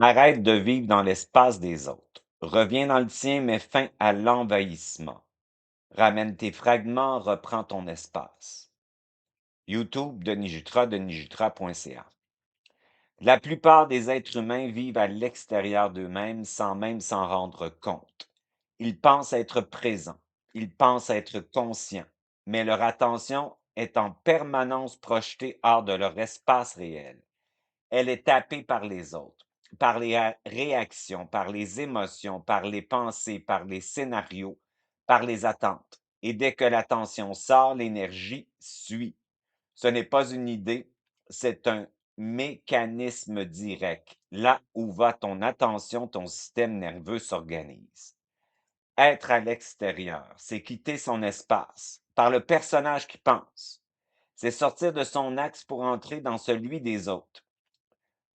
Arrête de vivre dans l'espace des autres. Reviens dans le tien, mets fin à l'envahissement. Ramène tes fragments, reprends ton espace. YouTube, Denis Jutra, denisjutra.ca. La plupart des êtres humains vivent à l'extérieur d'eux-mêmes sans même s'en rendre compte. Ils pensent être présents, ils pensent être conscients, mais leur attention est en permanence projetée hors de leur espace réel. Elle est tapée par les autres, par les réactions, par les émotions, par les pensées, par les scénarios, par les attentes. Et dès que l'attention sort, l'énergie suit. Ce n'est pas une idée, c'est un mécanisme direct. Là où va ton attention, ton système nerveux s'organise. Être à l'extérieur, c'est quitter son espace par le personnage qui pense. C'est sortir de son axe pour entrer dans celui des autres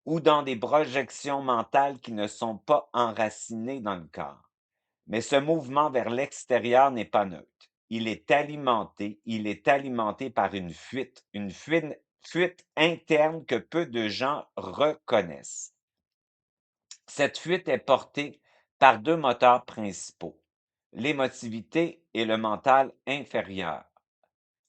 ou dans des projections mentales qui ne sont pas enracinées dans le corps. Mais ce mouvement vers l'extérieur n'est pas neutre. Il est alimenté par une fuite interne que peu de gens reconnaissent. Cette fuite est portée par deux moteurs principaux, l'émotivité et le mental inférieur.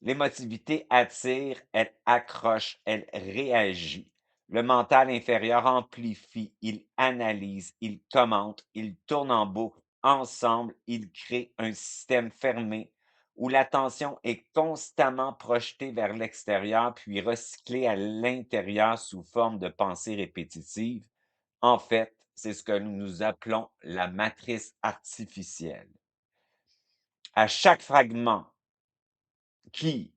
L'émotivité attire, elle accroche, elle réagit. Le mental inférieur amplifie, il analyse, il commente, il tourne en boucle. Ensemble, ils créent un système fermé où l'attention est constamment projetée vers l'extérieur puis recyclée à l'intérieur sous forme de pensées répétitives. En fait, c'est ce que nous appelons la matrice artificielle. À chaque fragment qui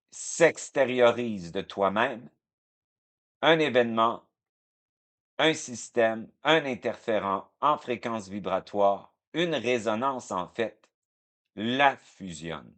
s'extériorise de toi-même, un événement, un système, un interférent en fréquence vibratoire, une résonance en fait, la fusionne.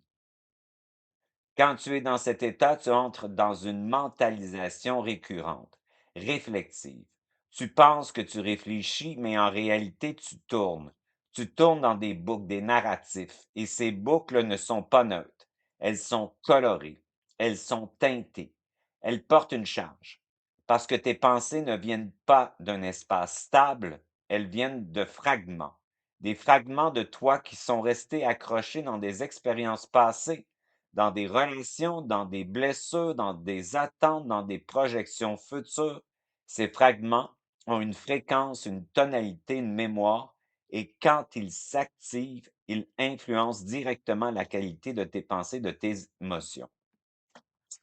Quand tu es dans cet état, tu entres dans une mentalisation récurrente, réflexive. Tu penses que tu réfléchis, mais en réalité, tu tournes. Tu tournes dans des boucles, des narratifs, et ces boucles ne sont pas neutres. Elles sont colorées, elles sont teintées, elles portent une charge. Parce que tes pensées ne viennent pas d'un espace stable, elles viennent de fragments. Des fragments de toi qui sont restés accrochés dans des expériences passées, dans des relations, dans des blessures, dans des attentes, dans des projections futures. Ces fragments ont une fréquence, une tonalité, une mémoire, et quand ils s'activent, ils influencent directement la qualité de tes pensées, de tes émotions.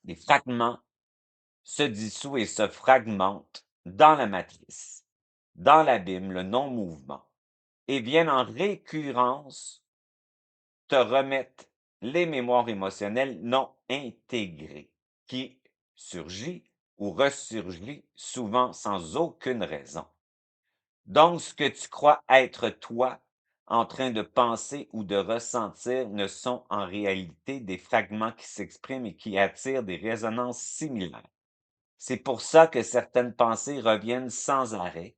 Les fragments se dissouent et se fragmentent dans la matrice, dans l'abîme, le non-mouvement, et viennent en récurrence te remettent les mémoires émotionnelles non intégrées, qui surgit ou ressurgit souvent sans aucune raison. Donc, ce que tu crois être toi, en train de penser ou de ressentir, ne sont en réalité des fragments qui s'expriment et qui attirent des résonances similaires. C'est pour ça que certaines pensées reviennent sans arrêt,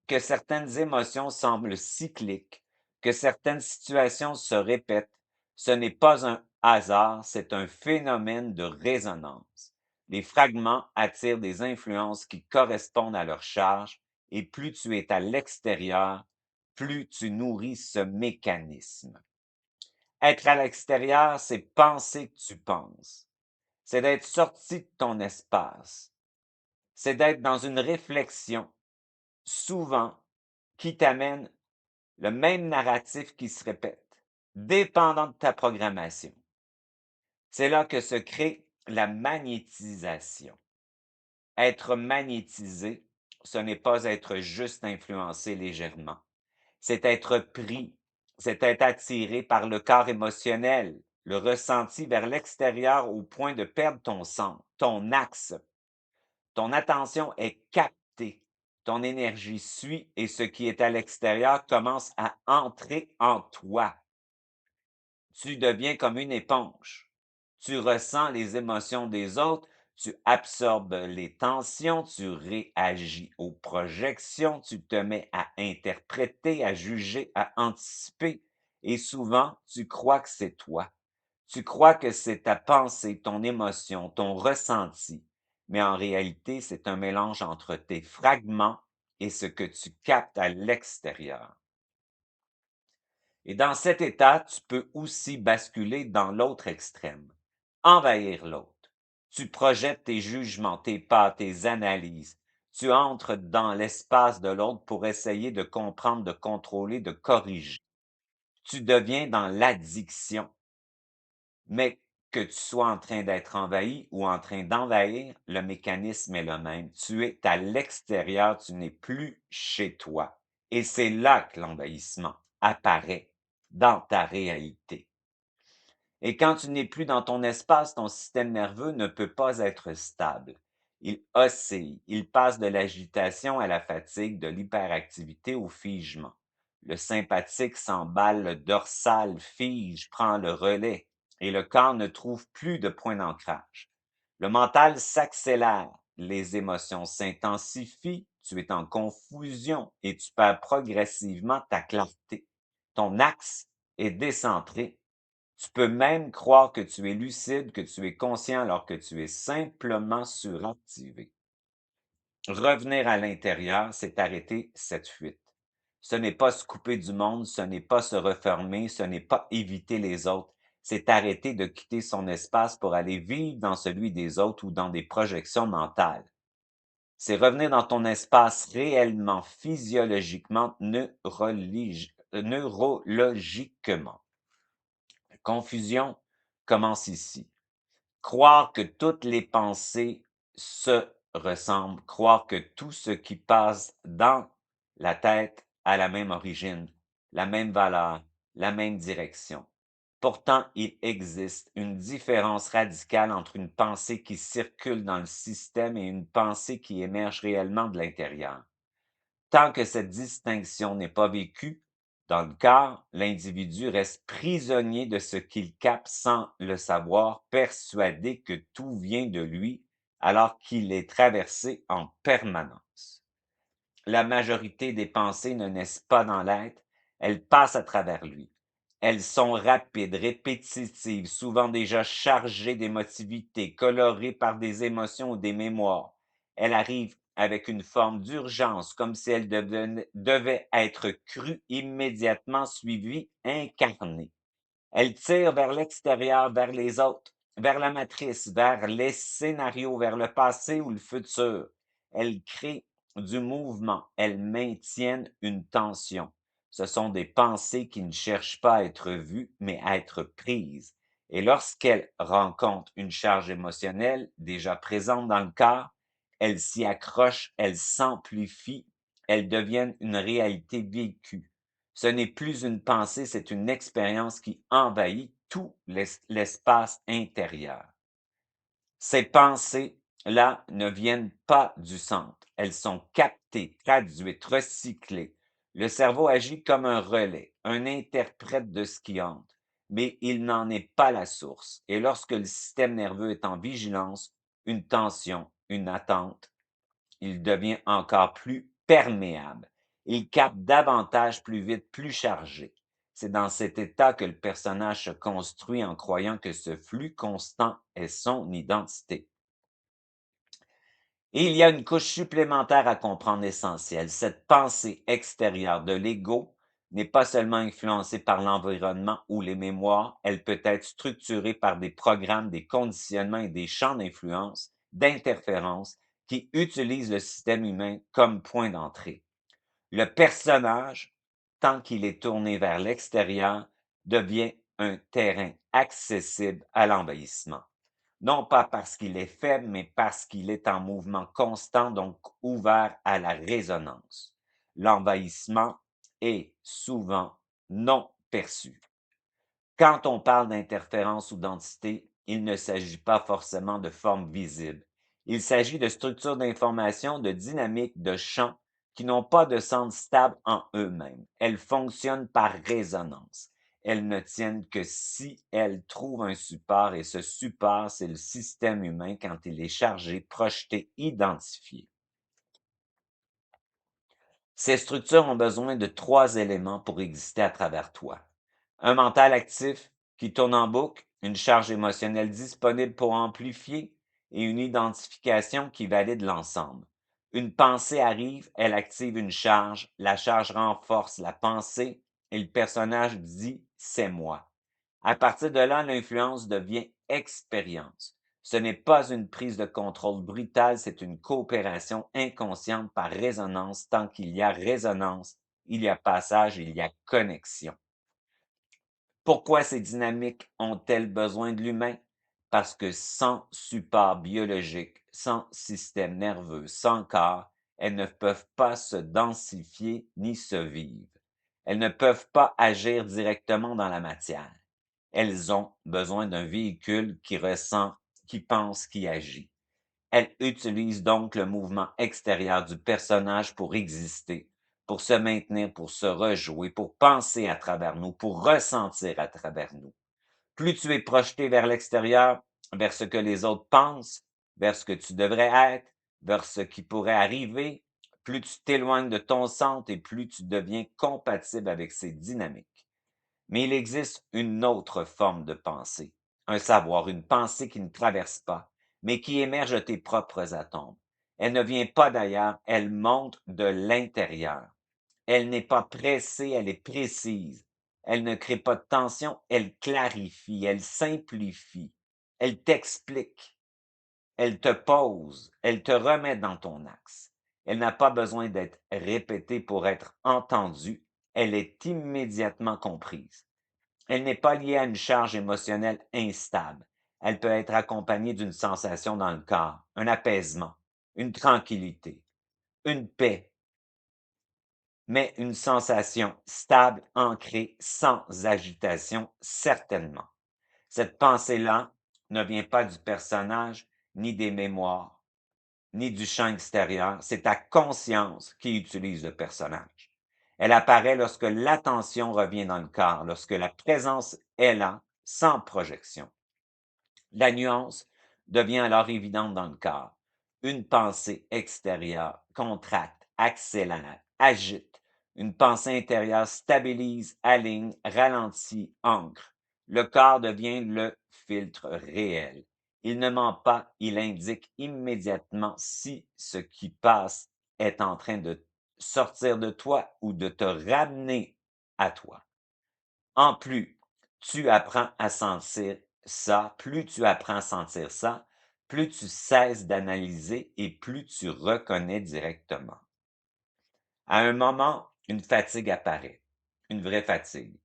que certaines émotions semblent cycliques, que certaines situations se répètent. Ce n'est pas un hasard, c'est un phénomène de résonance. Les fragments attirent des influences qui correspondent à leur charge, et plus tu es à l'extérieur, plus tu nourris ce mécanisme. Être à l'extérieur, c'est penser que tu penses. C'est d'être sorti de ton espace. C'est d'être dans une réflexion, souvent, qui t'amène le même narratif qui se répète, dépendant de ta programmation. C'est là que se crée la magnétisation. Être magnétisé, ce n'est pas être juste influencé légèrement. C'est être pris, c'est être attiré par le corps émotionnel, le ressenti vers l'extérieur au point de perdre ton centre, ton axe. Ton attention est captée, ton énergie suit et ce qui est à l'extérieur commence à entrer en toi. Tu deviens comme une éponge. Tu ressens les émotions des autres, tu absorbes les tensions, tu réagis aux projections, tu te mets à interpréter, à juger, à anticiper et souvent tu crois que c'est toi. Tu crois que c'est ta pensée, ton émotion, ton ressenti, mais en réalité, c'est un mélange entre tes fragments et ce que tu captes à l'extérieur. Et dans cet état, tu peux aussi basculer dans l'autre extrême, envahir l'autre. Tu projettes tes jugements, tes pas, tes analyses. Tu entres dans l'espace de l'autre pour essayer de comprendre, de contrôler, de corriger. Tu deviens dans l'addiction. Mais que tu sois en train d'être envahi ou en train d'envahir, le mécanisme est le même. Tu es à l'extérieur, tu n'es plus chez toi. Et c'est là que l'envahissement apparaît dans ta réalité. Et quand tu n'es plus dans ton espace, ton système nerveux ne peut pas être stable. Il oscille, il passe de l'agitation à la fatigue, de l'hyperactivité au figement. Le sympathique s'emballe, le dorsal fige, prend le relais et le corps ne trouve plus de point d'ancrage. Le mental s'accélère, les émotions s'intensifient, tu es en confusion et tu perds progressivement ta clarté. Ton axe est décentré. Tu peux même croire que tu es lucide, que tu es conscient alors que tu es simplement suractivé. Revenir à l'intérieur, c'est arrêter cette fuite. Ce n'est pas se couper du monde, ce n'est pas se refermer, ce n'est pas éviter les autres, c'est arrêter de quitter son espace pour aller vivre dans celui des autres ou dans des projections mentales. C'est revenir dans ton espace réellement, physiologiquement, neurologiquement. La confusion commence ici. Croire que toutes les pensées se ressemblent, croire que tout ce qui passe dans la tête a la même origine, la même valeur, la même direction. Pourtant, il existe une différence radicale entre une pensée qui circule dans le système et une pensée qui émerge réellement de l'intérieur. Tant que cette distinction n'est pas vécue dans le corps, l'individu reste prisonnier de ce qu'il capte sans le savoir, persuadé que tout vient de lui, alors qu'il est traversé en permanence. La majorité des pensées ne naissent pas dans l'être, elles passent à travers lui. Elles sont rapides, répétitives, souvent déjà chargées d'émotivité, colorées par des émotions ou des mémoires. Elles arrivent avec une forme d'urgence, comme si elles devaient être crues immédiatement, suivies, incarnées. Elle tire vers l'extérieur, vers les autres, vers la matrice, vers les scénarios, vers le passé ou le futur. Elle crée du mouvement, elles maintiennent une tension. Ce sont des pensées qui ne cherchent pas à être vues, mais à être prises. Et lorsqu'elles rencontrent une charge émotionnelle déjà présente dans le corps, elles s'y accrochent, elles s'amplifient, elles deviennent une réalité vécue. Ce n'est plus une pensée, c'est une expérience qui envahit tout l'espace intérieur. Ces pensées-là ne viennent pas du centre. Elles sont captées, traduites, recyclées. Le cerveau agit comme un relais, un interprète de ce qui entre, mais il n'en est pas la source. Et lorsque le système nerveux est en vigilance, une tension, une attente, il devient encore plus perméable. Il capte davantage, plus vite, plus chargé. C'est dans cet état que le personnage se construit en croyant que ce flux constant est son identité. Et il y a une couche supplémentaire à comprendre essentielle. Cette pensée extérieure de l'ego n'est pas seulement influencée par l'environnement ou les mémoires, elle peut être structurée par des programmes, des conditionnements et des champs d'influence, d'interférence qui utilisent le système humain comme point d'entrée. Le personnage, tant qu'il est tourné vers l'extérieur, devient un terrain accessible à l'envahissement. Non pas parce qu'il est faible, mais parce qu'il est en mouvement constant, donc ouvert à la résonance. L'envahissement est souvent non perçu. Quand on parle d'interférence ou d'entité, il ne s'agit pas forcément de formes visibles. Il s'agit de structures d'information, de dynamiques, de champs qui n'ont pas de centre stable en eux-mêmes. Elles fonctionnent par résonance. Elles ne tiennent que si elles trouvent un support et ce support, c'est le système humain quand il est chargé, projeté, identifié. Ces structures ont besoin de trois éléments pour exister à travers toi. Un mental actif qui tourne en boucle, une charge émotionnelle disponible pour amplifier et une identification qui valide l'ensemble. Une pensée arrive, elle active une charge, la charge renforce la pensée et le personnage dit c'est moi. À partir de là, l'influence devient expérience. Ce n'est pas une prise de contrôle brutale, c'est une coopération inconsciente par résonance. Tant qu'il y a résonance, il y a passage, il y a connexion. Pourquoi ces dynamiques ont-elles besoin de l'humain? Parce que sans support biologique, sans système nerveux, sans corps, elles ne peuvent pas se densifier ni se vivre. Elles ne peuvent pas agir directement dans la matière. Elles ont besoin d'un véhicule qui ressent, qui pense, qui agit. Elles utilisent donc le mouvement extérieur du personnage pour exister, pour se maintenir, pour se rejouer, pour penser à travers nous, pour ressentir à travers nous. Plus tu es projeté vers l'extérieur, vers ce que les autres pensent, vers ce que tu devrais être, vers ce qui pourrait arriver, plus tu t'éloignes de ton centre et plus tu deviens compatible avec ces dynamiques. Mais il existe une autre forme de pensée, un savoir, une pensée qui ne traverse pas, mais qui émerge de tes propres atomes. Elle ne vient pas d'ailleurs, elle monte de l'intérieur. Elle n'est pas pressée, elle est précise. Elle ne crée pas de tension, elle clarifie, elle simplifie, elle t'explique, elle te pose, elle te remet dans ton axe. Elle n'a pas besoin d'être répétée pour être entendue, elle est immédiatement comprise. Elle n'est pas liée à une charge émotionnelle instable. Elle peut être accompagnée d'une sensation dans le corps, un apaisement, une tranquillité, une paix, mais une sensation stable, ancrée, sans agitation, certainement. Cette pensée-là ne vient pas du personnage, ni des mémoires, ni du champ extérieur. C'est ta conscience qui utilise le personnage. Elle apparaît lorsque l'attention revient dans le corps, lorsque la présence est là, sans projection. La nuance devient alors évidente dans le corps. Une pensée extérieure contracte, accélère, agite. Une pensée intérieure stabilise, aligne, ralentit, ancre. Le corps devient le filtre réel. Il ne ment pas, il indique immédiatement si ce qui passe est en train de sortir de toi ou de te ramener à toi. En plus, tu apprends à sentir ça, plus tu apprends à sentir ça, plus tu cesses d'analyser et plus tu reconnais directement. À un moment, une fatigue apparaît, une vraie fatigue.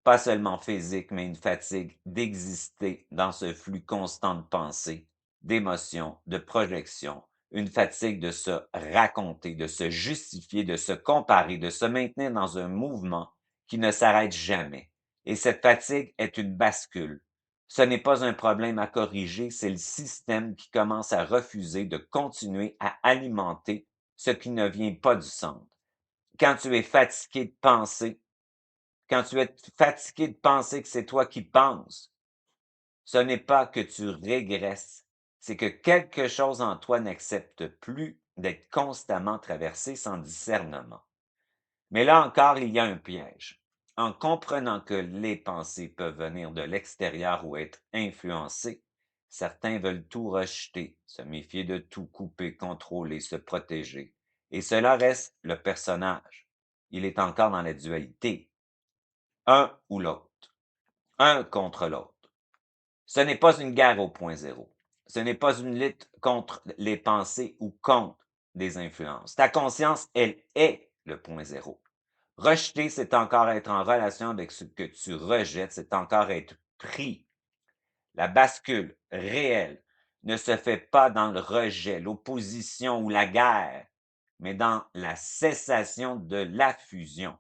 Pas seulement physique, mais une fatigue d'exister dans ce flux constant de pensées, d'émotions, de projections, une fatigue de se raconter, de se justifier, de se comparer, de se maintenir dans un mouvement qui ne s'arrête jamais. Et cette fatigue est une bascule. Ce n'est pas un problème à corriger, c'est le système qui commence à refuser de continuer à alimenter ce qui ne vient pas du centre. Quand tu es fatigué de penser, quand tu es fatigué de penser que c'est toi qui penses, ce n'est pas que tu régresses, c'est que quelque chose en toi n'accepte plus d'être constamment traversé sans discernement. Mais là encore, il y a un piège. En comprenant que les pensées peuvent venir de l'extérieur ou être influencées, certains veulent tout rejeter, se méfier de tout, couper, contrôler, se protéger. Et cela reste le personnage. Il est encore dans la dualité, un ou l'autre, un contre l'autre. Ce n'est pas une guerre au point zéro. Ce n'est pas une lutte contre les pensées ou contre des influences. Ta conscience, elle est le point zéro. Rejeter, c'est encore être en relation avec ce que tu rejettes, c'est encore être pris. La bascule réelle ne se fait pas dans le rejet, l'opposition ou la guerre, mais dans la cessation de la fusion.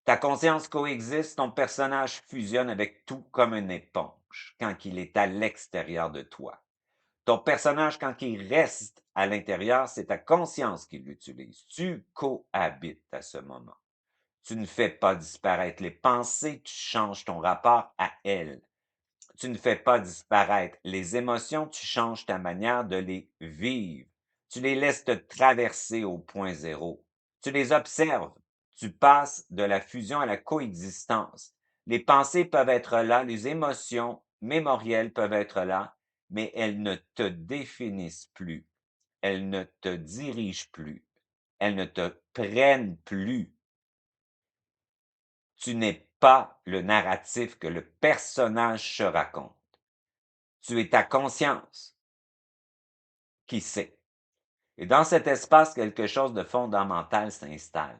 Ta conscience coexiste, ton personnage fusionne avec tout comme une éponge quand il est à l'extérieur de toi. Ton personnage, quand il reste à l'intérieur, c'est ta conscience qui l'utilise. Tu cohabites à ce moment. Tu ne fais pas disparaître les pensées, tu changes ton rapport à elles. Tu ne fais pas disparaître les émotions, tu changes ta manière de les vivre. Tu les laisses te traverser au point zéro. Tu les observes. Tu passes de la fusion à la coexistence. Les pensées peuvent être là, les émotions mémorielles peuvent être là, mais elles ne te définissent plus. elles ne te dirigent plus, elles ne te prennent plus. Tu n'es pas le narratif que le personnage se raconte. Tu es ta conscience qui sait. Et dans cet espace, quelque chose de fondamental s'installe.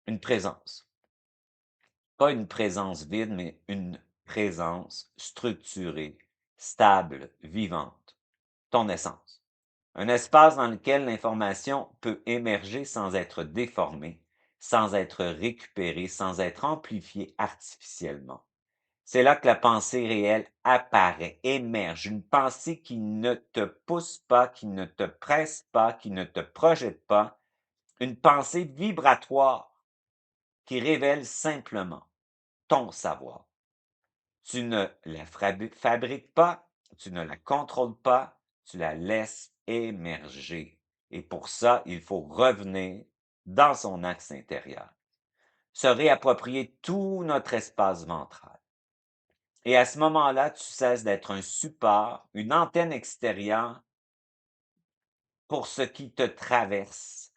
Une présence. Pas une présence vide, mais une présence structurée, stable, vivante. Ton essence. Un espace dans lequel l'information peut émerger sans être déformée, sans être récupérée, sans être amplifiée artificiellement. C'est là que la pensée réelle apparaît, émerge, une pensée qui ne te pousse pas, qui ne te presse pas, qui ne te projette pas, une pensée vibratoire qui révèle simplement ton savoir. Tu ne la fabriques pas, tu ne la contrôles pas, tu la laisses émerger. Et pour ça, il faut revenir dans son axe intérieur, se réapproprier tout notre espace ventral. Et à ce moment-là, tu cesses d'être un support, une antenne extérieure pour ce qui te traverse.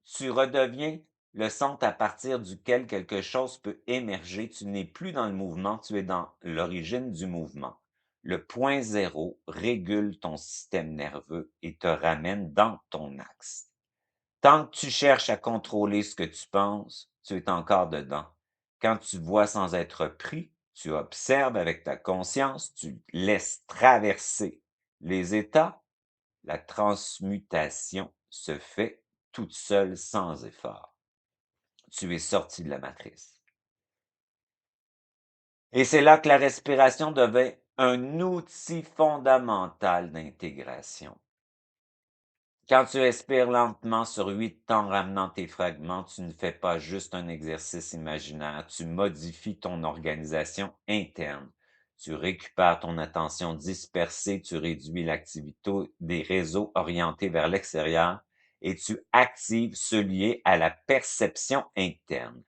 Tu redeviens le centre à partir duquel quelque chose peut émerger. Tu n'es plus dans le mouvement, tu es dans l'origine du mouvement. Le point zéro régule ton système nerveux et te ramène dans ton axe. Tant que tu cherches à contrôler ce que tu penses, tu es encore dedans. Quand tu vois sans être pris, tu observes avec ta conscience, tu laisses traverser les états, la transmutation se fait toute seule sans effort. Tu es sorti de la matrice. Et c'est là que la respiration devient un outil fondamental d'intégration. Quand tu respires lentement sur 8 temps, ramenant tes fragments, tu ne fais pas juste un exercice imaginaire, tu modifies ton organisation interne. Tu récupères ton attention dispersée, tu réduis l'activité des réseaux orientés vers l'extérieur et tu actives ceux liés à la perception interne.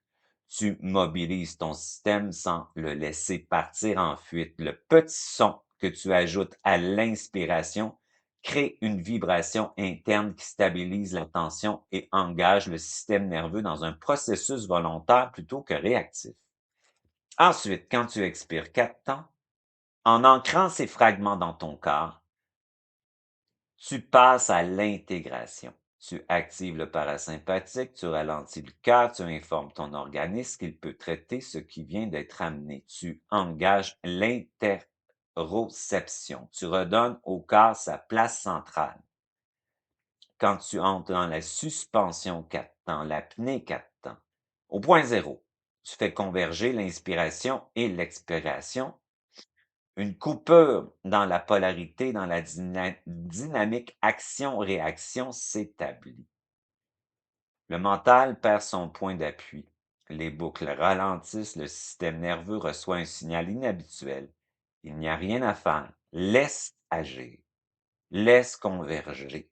Tu mobilises ton système sans le laisser partir en fuite. Le petit son que tu ajoutes à l'inspiration crée une vibration interne qui stabilise la tension et engage le système nerveux dans un processus volontaire plutôt que réactif. Ensuite, quand tu expires 4 temps, en ancrant ces fragments dans ton corps, tu passes à l'intégration. Tu actives le parasympathique, tu ralentis le cœur, tu informes ton organisme qu'il peut traiter ce qui vient d'être amené. Tu engages l'interoception. Tu redonnes au corps sa place centrale. Quand tu entres dans la suspension 4 temps, l'apnée 4 temps, au point zéro, tu fais converger l'inspiration et l'expiration. Une coupure dans la polarité, dans la dynamique action-réaction s'établit. Le mental perd son point d'appui. Les boucles ralentissent, le système nerveux reçoit un signal inhabituel. Il n'y a rien à faire. Laisse agir. Laisse converger.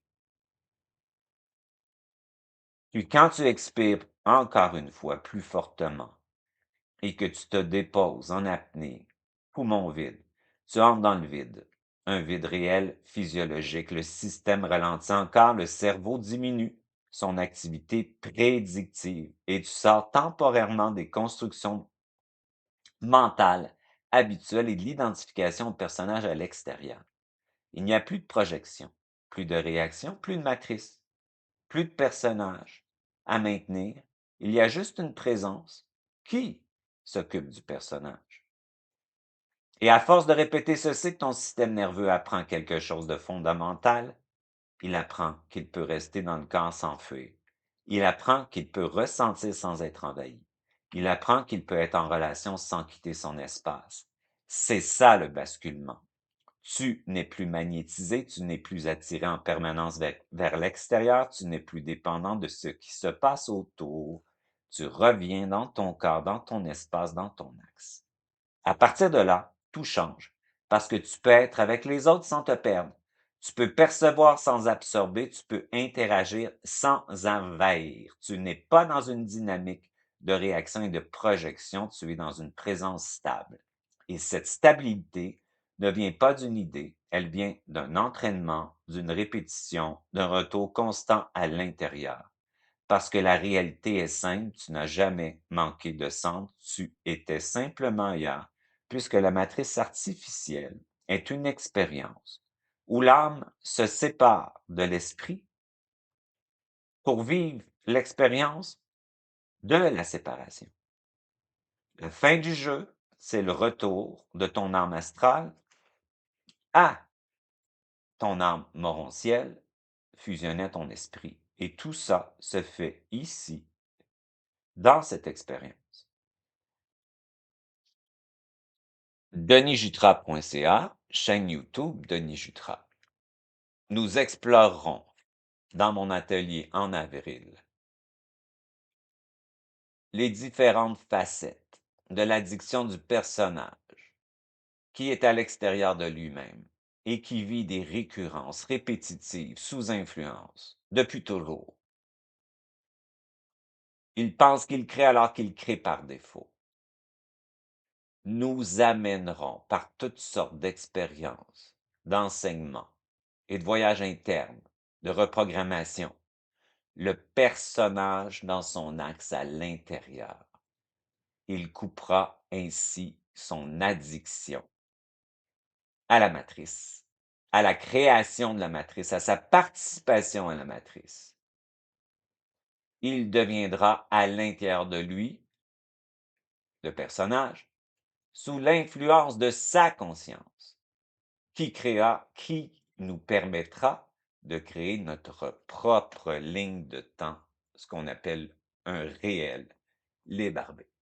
Puis quand tu expires encore une fois plus fortement et que tu te déposes en apnée, poumon vide, tu entres dans le vide, un vide réel, physiologique. Le système ralentit encore, le cerveau diminue son activité prédictive et tu sors temporairement des constructions mentales habituelles et de l'identification de personnages à l'extérieur. Il n'y a plus de projection, plus de réaction, plus de matrice. Plus de personnages à maintenir, il y a juste une présence qui s'occupe du personnage. Et à force de répéter ceci, ton système nerveux apprend quelque chose de fondamental. Il apprend qu'il peut rester dans le corps sans fuir. Il apprend qu'il peut ressentir sans être envahi. Il apprend qu'il peut être en relation sans quitter son espace. C'est ça le basculement. Tu n'es plus magnétisé, tu n'es plus attiré en permanence vers l'extérieur, tu n'es plus dépendant de ce qui se passe autour. Tu reviens dans ton corps, dans ton espace, dans ton axe. À partir de là, tout change parce que tu peux être avec les autres sans te perdre. Tu peux percevoir sans absorber, tu peux interagir sans envahir. Tu n'es pas dans une dynamique de réaction et de projection, tu es dans une présence stable. Et cette stabilité ne vient pas d'une idée, elle vient d'un entraînement, d'une répétition, d'un retour constant à l'intérieur. Parce que la réalité est simple, tu n'as jamais manqué de centre, tu étais simplement ailleurs, puisque la matrice artificielle est une expérience où l'âme se sépare de l'esprit pour vivre l'expérience de la séparation. La fin du jeu, c'est le retour de ton âme astrale à ton âme morontielle, fusionnée à ton esprit. Et tout ça se fait ici, dans cette expérience. denisjutra.ca, chaîne YouTube Denis Jutras. Nous explorerons dans mon atelier en avril les différentes facettes de l'addiction du personnage qui est à l'extérieur de lui-même et qui vit des récurrences répétitives sous influence depuis toujours. Il pense qu'il crée alors qu'il crée par défaut. Nous amènerons par toutes sortes d'expériences, d'enseignements et de voyages internes, de reprogrammation, le personnage dans son axe à l'intérieur. Il coupera ainsi son addiction à la matrice, à la création de la matrice, à sa participation à la matrice. Il deviendra à l'intérieur de lui, le personnage, sous l'influence de sa conscience, qui nous permettra de créer notre propre ligne de temps, ce qu'on appelle un réel libre arbitre.